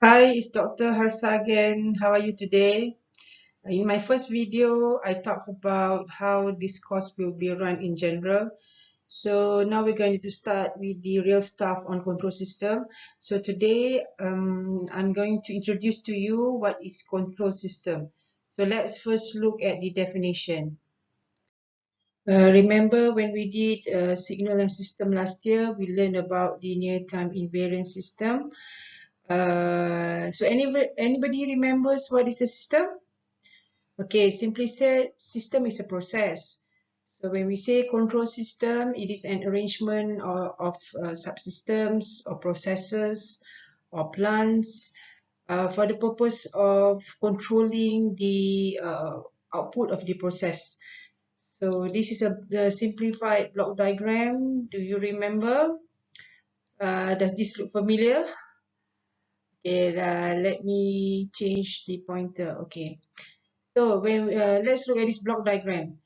Hi, it's Dr. Harsa again. How are you today? In my first video, I talked about how this course will be run in general. So now we're going to start with the real stuff on control system. So today, I'm going to introduce to you what is control system. So let's first look at the definition. Remember when we did signal and system last year, we learned about linear time invariant system. So anybody remembers what is a system? Okay, simply said, system is a process. So when we say control system, it is an arrangement of subsystems or processes or plants for the purpose of controlling the output of the process. So this is the simplified block diagram. Do you remember? Does this look familiar? Okay, let me change the pointer. Okay. So when let's look at this block diagram.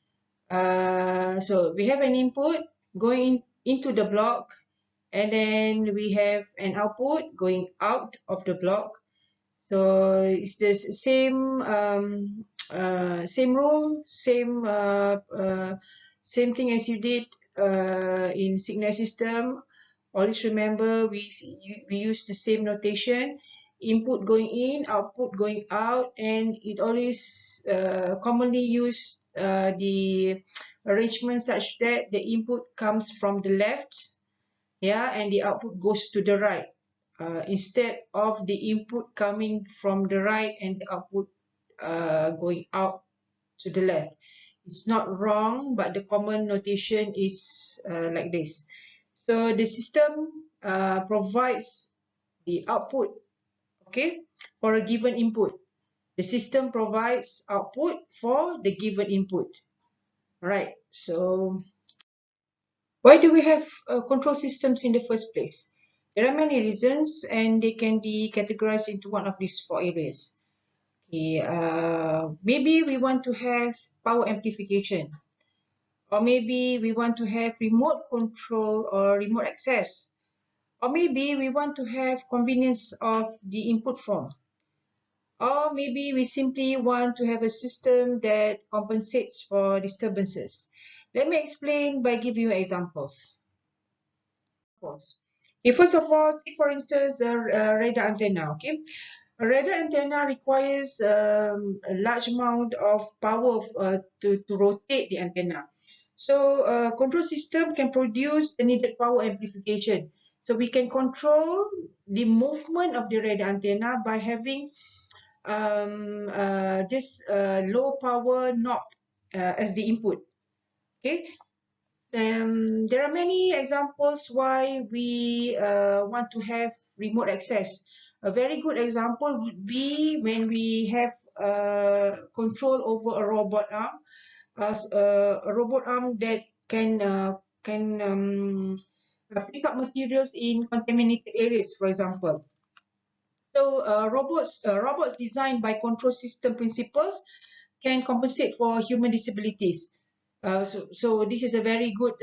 So we have an input going into the block, and then we have an output going out of the block. So it's the same rule, same thing as you did in signal system. Always remember we use the same notation. Input going in, output going out, and it always commonly use the arrangement such that the input comes from the left, yeah, and the output goes to the right, instead of the input coming from the right and the output going out to the left. It's not wrong, but the common notation is like this. So the system provides the output, okay, for a given input. The system provides output for the given input. Right. So why do we have control systems in the first place? There are many reasons, and they can be categorized into one of these four areas. Okay, maybe we want to have power amplification, or maybe we want to have remote control or remote access, or maybe we want to have convenience of the input form, or maybe we simply want to have a system that compensates for disturbances. Let me explain by giving you examples. Okay, first of all, take for instance a radar antenna. Okay, a radar antenna requires a large amount of power to rotate the antenna. So control system can produce the needed power amplification. So we can control the movement of the radar antenna by having just a low power knob as the input. Okay, there are many examples why we want to have remote access. A very good example would be when we have control over a robot arm, a robot arm that can pick up materials in contaminated areas, for example. So robots designed by control system principles can compensate for human disabilities. So this is a very good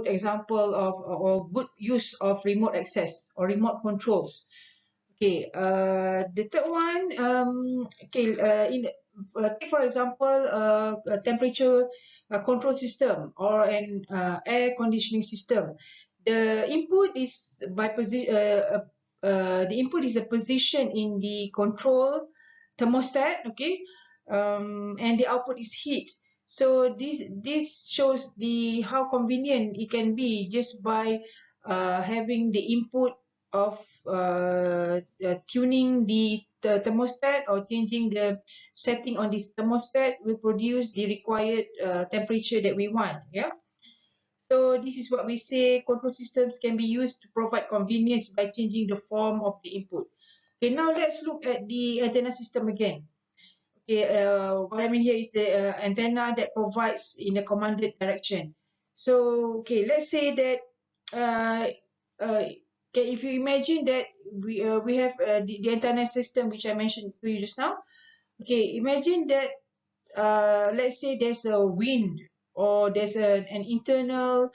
example of or good use of remote access or remote controls. Okay, the third one, take for example a temperature control system or an air conditioning system. The input is the input is a position in the control thermostat, okay, and the output is heat. So this shows the how convenient it can be just by having the input of tuning the thermostat or changing the setting on this thermostat will produce the required temperature that we want. Yeah. So this is what we say control systems can be used to provide convenience by changing the form of the input. Okay, now let's look at the antenna system again. Okay, what I mean here is the antenna that provides in a commanded direction. So, okay, let's say that uh, okay, if you imagine that we have the antenna system which I mentioned to you just now. Okay, imagine that let's say there's a wind or there's an internal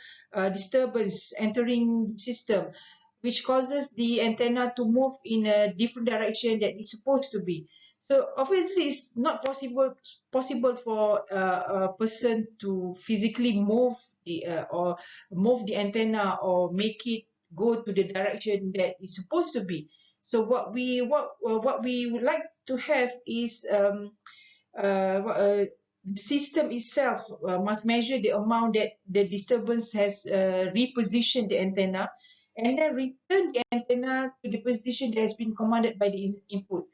disturbance entering the system. which causes the antenna to move in a different direction that it's supposed to be. So obviously, it's not possible for a person to physically move the antenna or make it go to the direction that it's supposed to be. So what we would like to have is the system itself must measure the amount that the disturbance has repositioned the antenna, and then return the antenna to the position that has been commanded by the input.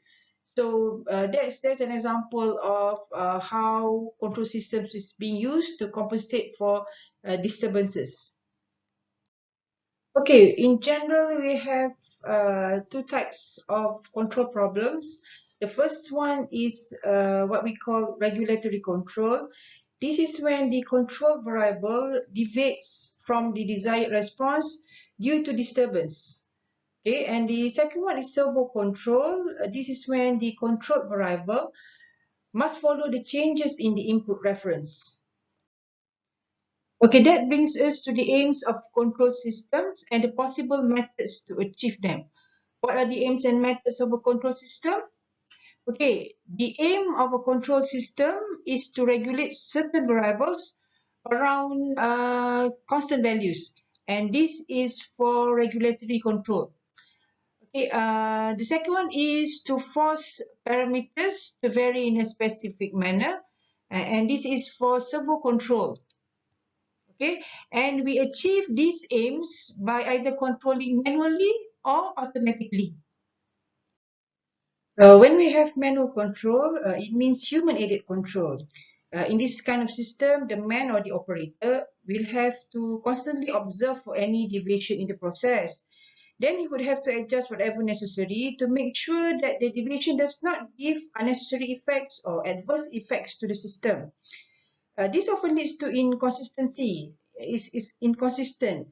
So that's an example of how control systems is being used to compensate for disturbances. Okay, in general, we have two types of control problems. The first one is what we call regulatory control. This is when the control variable deviates from the desired response due to disturbance. Okay, and the second one is servo control. This is when the control variable must follow the changes in the input reference. Okay, that brings us to the aims of control systems and the possible methods to achieve them. What are the aims and methods of a control system? Okay, the aim of a control system is to regulate certain variables around constant values, and this is for regulatory control. Okay, the second one is to force parameters to vary in a specific manner, and this is for servo control. Okay, and we achieve these aims by either controlling manually or automatically. When we have manual control, it means human-aided control. In this kind of system, the man or the operator will have to constantly observe for any deviation in the process. Then he would have to adjust whatever necessary to make sure that the deviation does not give unnecessary effects or adverse effects to the system. This often leads to inconsistency, is inconsistent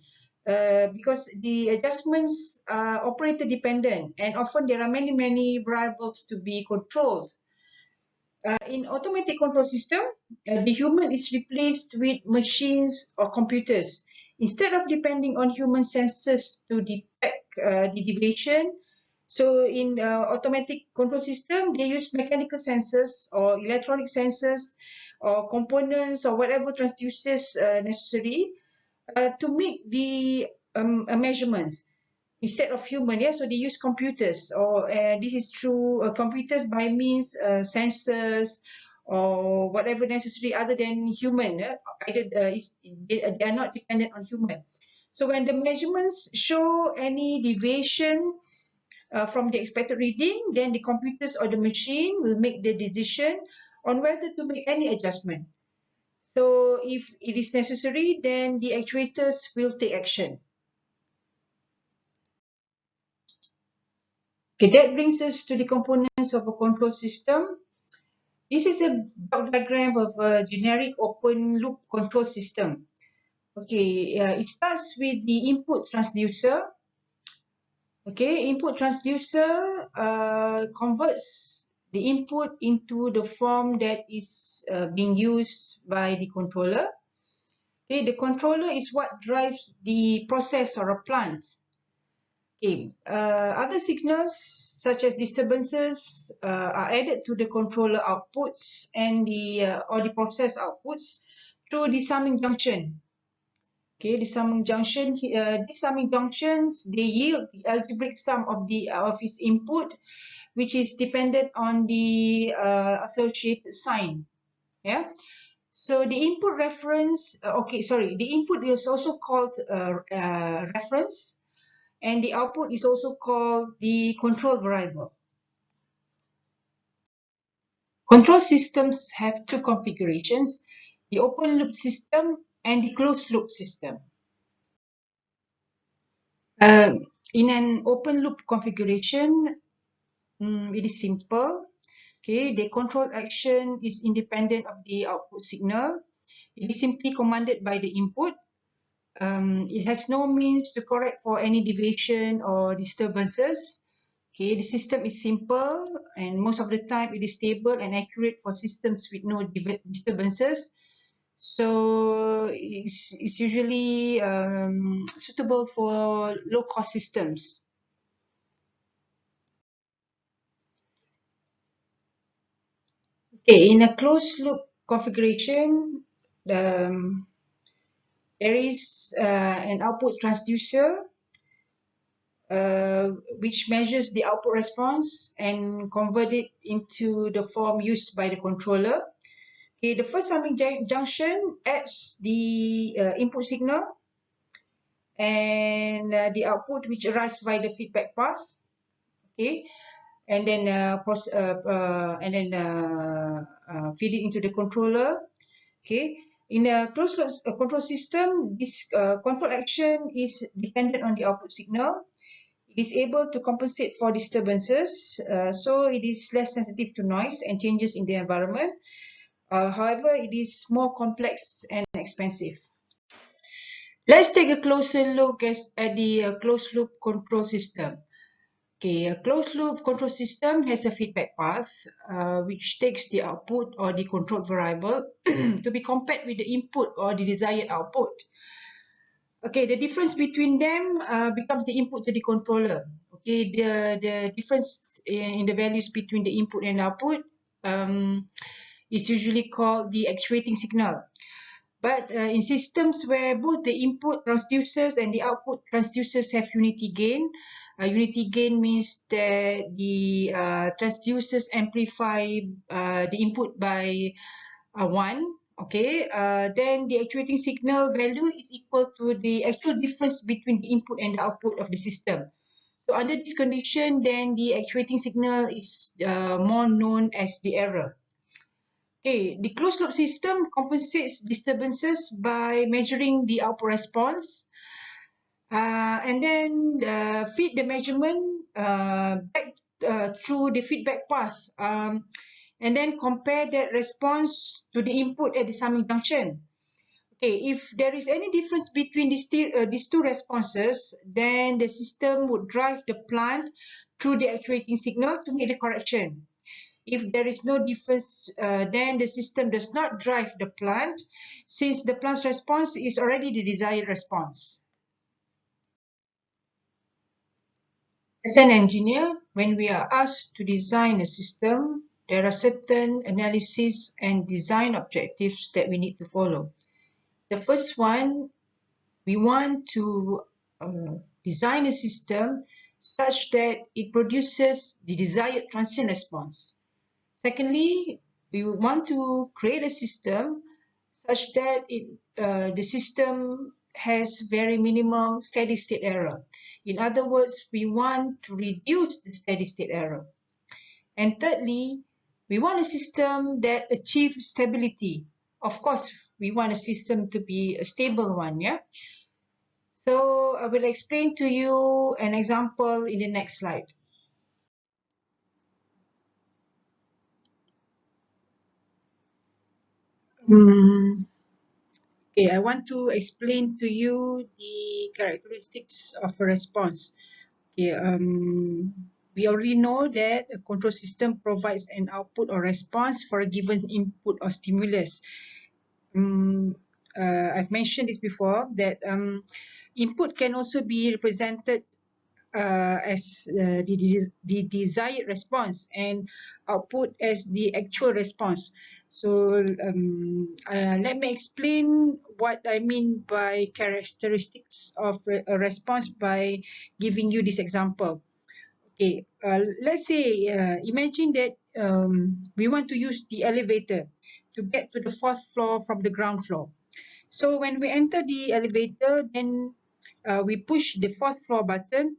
because the adjustments are operator dependent, and often there are many variables to be controlled. In automatic control system, the human is replaced with machines or computers. Instead of depending on human sensors to detect the deviation, so in automatic control system, they use mechanical sensors or electronic sensors or components or whatever transducers necessary to make the measurements instead of human. Yeah, so they use computers, or this is through computers by means sensors or whatever necessary other than human. Either they are not dependent on human. So when the measurements show any deviation from the expected reading, then the computers or the machine will make the decision on whether to make any adjustment. So if it is necessary, then the actuators will take action. Okay, that brings us to the components of a control system. This is a block diagram of a generic open loop control system. Okay, it starts with the input transducer. Okay, input transducer converts the input into the form that is being used by the controller. Okay, the controller is what drives the process or a plant. Okay, other signals such as disturbances are added to the controller outputs and the process outputs through the summing junction. Okay, the summing junction. These summing junctions, they yield the algebraic sum of its input, which is dependent on the associated sign. Yeah. So the input reference. The input is also called reference, and the output is also called the control variable. Control systems have two configurations: the open loop system and the closed loop system. In an open loop configuration, it is simple. Okay, the control action is independent of the output signal. It is simply commanded by the input. It has no means to correct for any deviation or disturbances. Okay, the system is simple, and most of the time it is stable and accurate for systems with no disturbances. So it's usually suitable for low-cost systems. Okay, in a closed-loop configuration, there is an output transducer uh, which measures the output response and convert it into the form used by the controller. Okay, the first summing junction adds the input signal and the output which arrives via the feedback path. Okay, and then feed it into the controller. Okay, in a closed loop control system, this control action is dependent on the output signal. It is able to compensate for disturbances, so it is less sensitive to noise and changes in the environment. However, it is more complex and expensive. Let's take a closer look at the closed loop control system. Okay, a closed loop control system has a feedback path which takes the output or the control variable to be compared with the input or the desired output. Okay, the difference between them becomes the input to the controller. Okay, the difference in the values between the input and output is usually called the actuating signal. But in systems where both the input transducers and the output transducers have unity gain means that the transducers amplify the input by 1. Okay, then the actuating signal value is equal to the actual difference between the input and the output of the system. So under this condition, then the actuating signal is more known as the error. Okay, the closed loop system compensates disturbances by measuring the output response and then feed the measurement back through the feedback path and then compare that response to the input at the summing junction. Okay, if there is any difference between these two responses, then the system would drive the plant through the actuating signal to make the correction. If there is no difference, then the system does not drive the plant since the plant's response is already the desired response. As an engineer, when we are asked to design a system, there are certain analysis and design objectives that we need to follow. The first one, we want to design a system such that it produces the desired transient response. Secondly, we want to create a system such that the system has very minimal steady state error. In other words, we want to reduce the steady state error. And thirdly, we want a system that achieves stability. Of course, we want a system to be a stable one, yeah? So I will explain to you an example in the next slide. Okay, I want to explain to you the characteristics of a response. Okay, we already know that a control system provides an output or response for a given input or stimulus. I've mentioned this before that input can also be represented as the desired response and output as the actual response. So let me explain what I mean by characteristics of a response by giving you this example. Okay, let's say imagine that we want to use the elevator to get to the fourth floor from the ground floor. So when we enter the elevator, then we push the fourth floor button.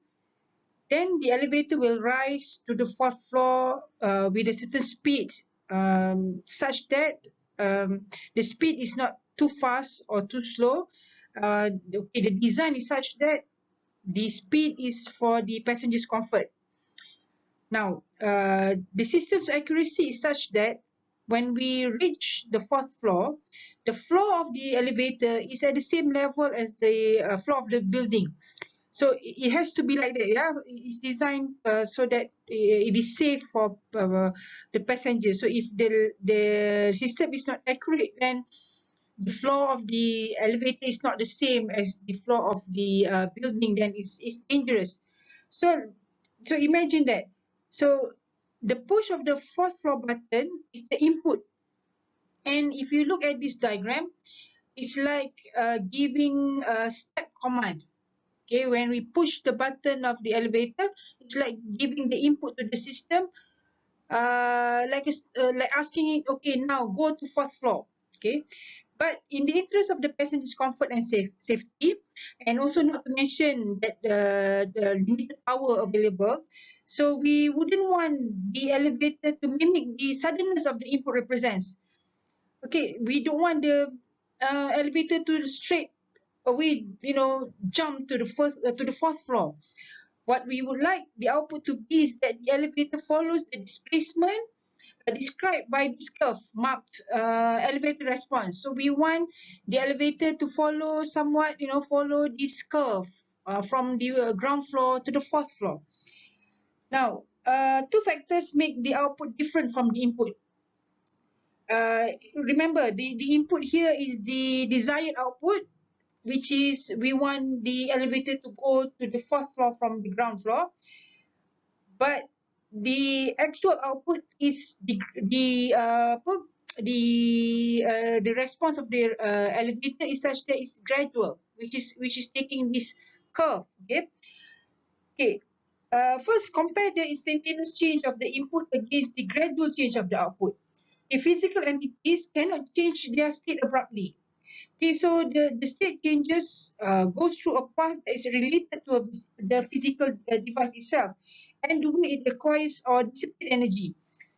Then the elevator will rise to the fourth floor with a certain speed, such that the speed is not too fast or too slow. Okay, the design is such that the speed is for the passenger's comfort. Now, the system's accuracy is such that when we reach the fourth floor, the floor of the elevator is at the same level as the floor of the building. So it has to be like that. Yeah, it's designed so that it is safe for the passenger. So if the system is not accurate, then the floor of the elevator is not the same as the floor of the building, then it's dangerous. So imagine that. So the push of the fourth floor button is the input. And if you look at this diagram, it's like giving a step command. Okay, when we push the button of the elevator, it's like giving the input to the system, like asking it, okay, now go to fourth floor. Okay, but in the interest of the passenger's comfort and safety, and also not to mention that the limited power available, so we wouldn't want the elevator to mimic the suddenness of the input represents. Okay, we don't want the elevator to straight away, jump to the fourth floor. What we would like the output to be is that the elevator follows the displacement described by this curve marked elevator response. So we want the elevator to follow somewhat, follow this curve from the ground floor to the fourth floor. Now, two factors make the output different from the input. Remember, the input here is the desired output, which is we want the elevator to go to the fourth floor from the ground floor. But the actual output is the response of the elevator is such that it's gradual, which is taking this curve. Okay. First, compare the instantaneous change of the input against the gradual change of the output. Physical entities cannot change their state abruptly. Okay, so the state changes goes through a path that is related to the physical device itself, and the way it acquires or dissipates energy.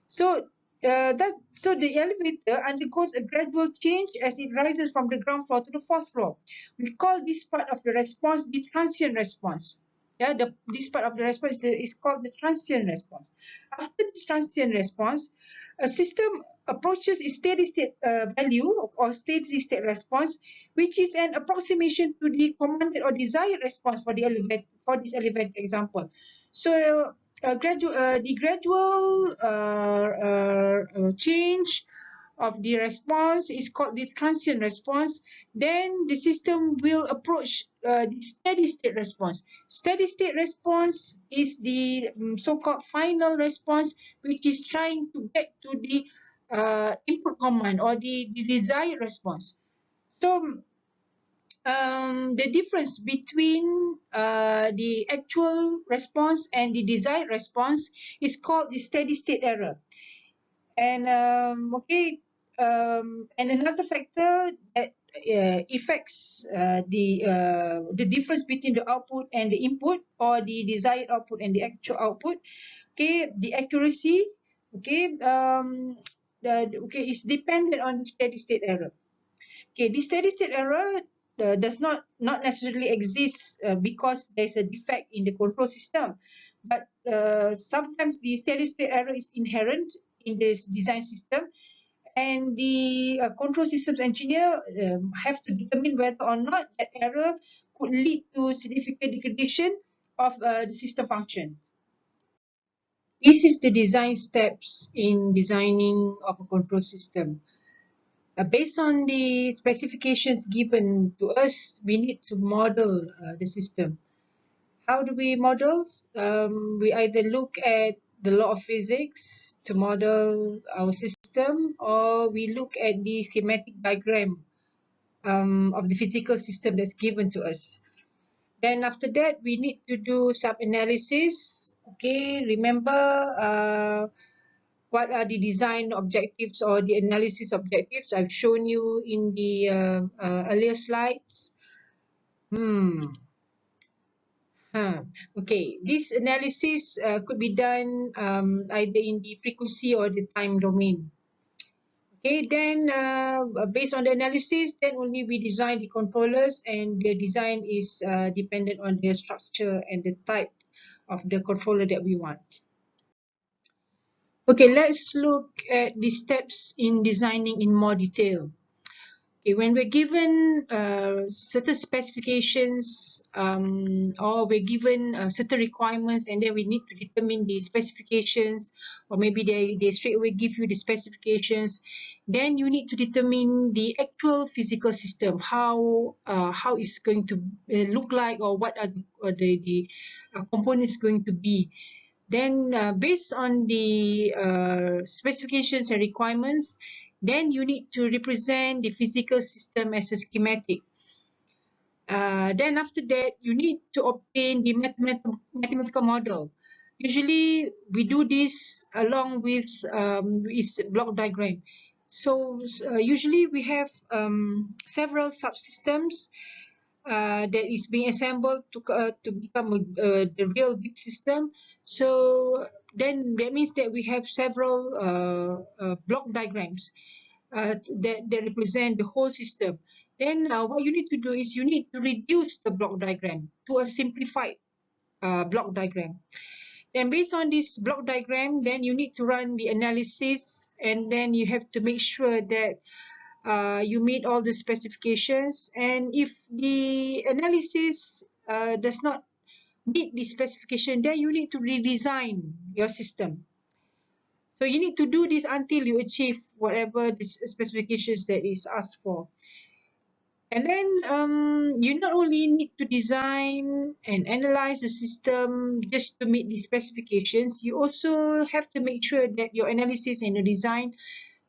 So so the elevator undergoes a gradual change as it rises from the ground floor to the fourth floor. We call this part of the response the transient response. Yeah, this part of the response is called the transient response. After this transient response, a system approaches its steady state value or steady state response, which is an approximation to the commanded or desired response for this elevator example. So the gradual change of the response is called the transient response. Then the system will approach the steady state response. Steady state response is the so-called final response, which is trying to get to the input command or the desired response. So the difference between the actual response and the desired response is called the steady state error. And and another factor that affects the difference between the output and the input, or the desired output and the actual output. Okay, the accuracy. Okay, is dependent on the steady state error. Okay, the steady state error does not necessarily exist because there's a defect in the control system, but sometimes the steady state error is inherent in this design system, and the control systems engineer have to determine whether or not that error could lead to significant degradation of the system functions. This is the design steps in designing of a control system. Based on the specifications given to us, we need to model the system. How do we model? We either look at the law of physics to model our system, or we look at the schematic diagram of the physical system that's given to us. Then after that, we need to do some analysis. Okay, remember what are the design objectives or the analysis objectives I've shown you in the earlier slides. Okay, this analysis could be done either in the frequency or the time domain. Okay, then based on the analysis, then only we design the controllers, and the design is dependent on the structure and the type of the controller that we want. Okay, let's look at the steps in designing in more detail. Okay, when we're given certain specifications or we're given certain requirements, and then we need to determine the specifications, or maybe they straight away give you the specifications, Then you need to determine the actual physical system, how it's going to look like, or what are the components going to be. Then based on the specifications and requirements, then you need to represent the physical system as a schematic. Then after that, you need to obtain the mathematical model. Usually, we do this along with block diagram. So usually we have several subsystems that is being assembled to become the real big system. So then that means that we have several block diagrams that represent the whole system. Then what you need to do is you need to reduce the block diagram to a simplified block diagram. Then based on this block diagram, then you need to run the analysis, and then you have to make sure that you meet all the specifications. And if the analysis does not meet the specification, then you need to redesign your system. So you need to do this until you achieve whatever the specifications that is asked for. And then you not only need to design and analyze the system just to meet the specifications, you also have to make sure that your analysis and your design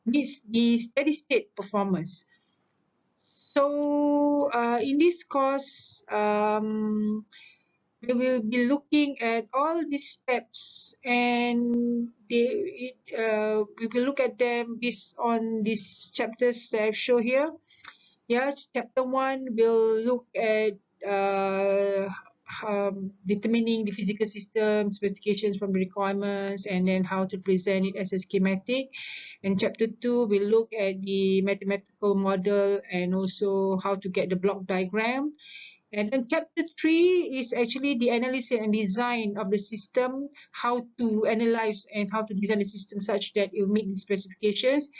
meets the steady state performance. So in this course, we will be looking at all these steps, and we will look at them based on these chapters that I've shown here. Yeah, chapter 1 will look at determining the physical system specifications from the requirements, and then how to present it as a schematic. And chapter 2 will look at the mathematical model and also how to get the block diagram. And then chapter 3 is actually the analysis and design of the system, how to analyze and how to design the system such that it will meet the specifications.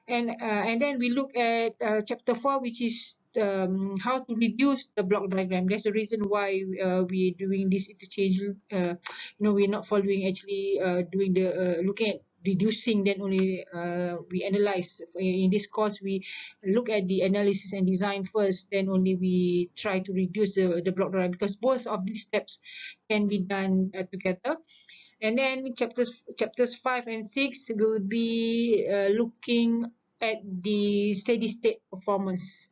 And then we look at chapter 4, which is how to reduce the block diagram. That's the reason why we're doing this interchange. We're not following actually doing the looking at reducing, then only we analyze. In this course, we look at the analysis and design first, then only we try to reduce the block diagram, because both of these steps can be done together. And then chapters 5 and 6 will be looking at the steady state performance.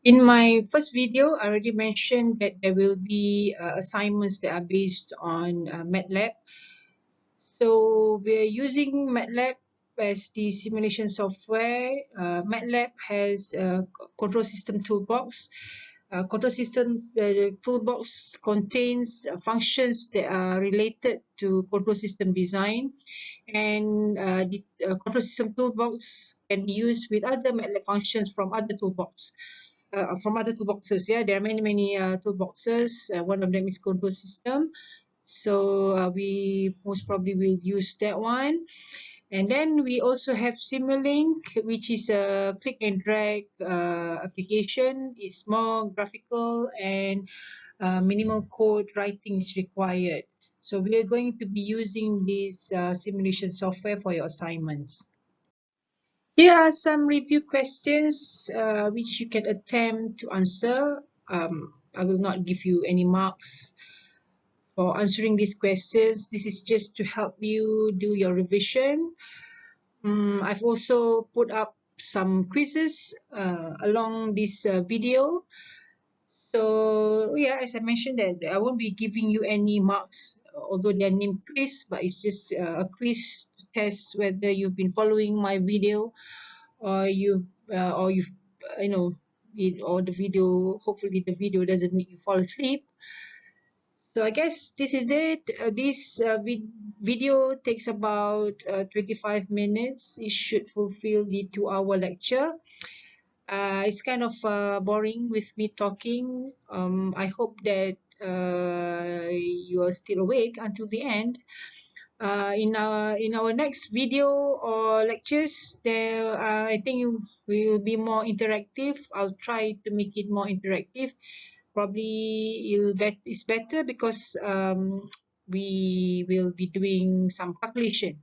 In my first video, I already mentioned that there will be assignments that are based on MATLAB. So we're using MATLAB as the simulation software. MATLAB has a control system toolbox. Control system toolbox contains functions that are related to control system design, and the control system toolbox can be used with other MATLAB functions from other toolboxes. Yeah, there are many toolboxes. One of them is control system. So we most probably will use that one. And then we also have Simulink, which is a click and drag application. It's more graphical, and minimal code writing is required. So we are going to be using this simulation software for your assignments. Here are some review questions which you can attempt to answer. I will not give you any marks for answering these questions. This is just to help you do your revision. I've also put up some quizzes along this video. So yeah, as I mentioned, that I won't be giving you any marks, although they are named quiz, but it's just a quiz to test whether you've been following my video, or you've or the video. Hopefully, the video doesn't make you fall asleep. So I guess this is it. This video takes about 25 minutes. It should fulfill the 2-hour lecture. It's kind of boring with me talking. I hope that you are still awake until the end. In our next video or lectures, there I think we will be more interactive. I'll try to make it more interactive. Probably it's better because we will be doing some calculation.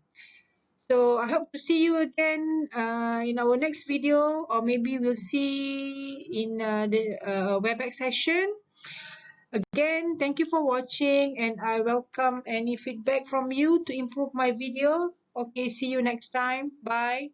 So I hope to see you again in our next video, or maybe we'll see in the WebEx session. Again, thank you for watching, and I welcome any feedback from you to improve my video. Okay, see you next time. Bye.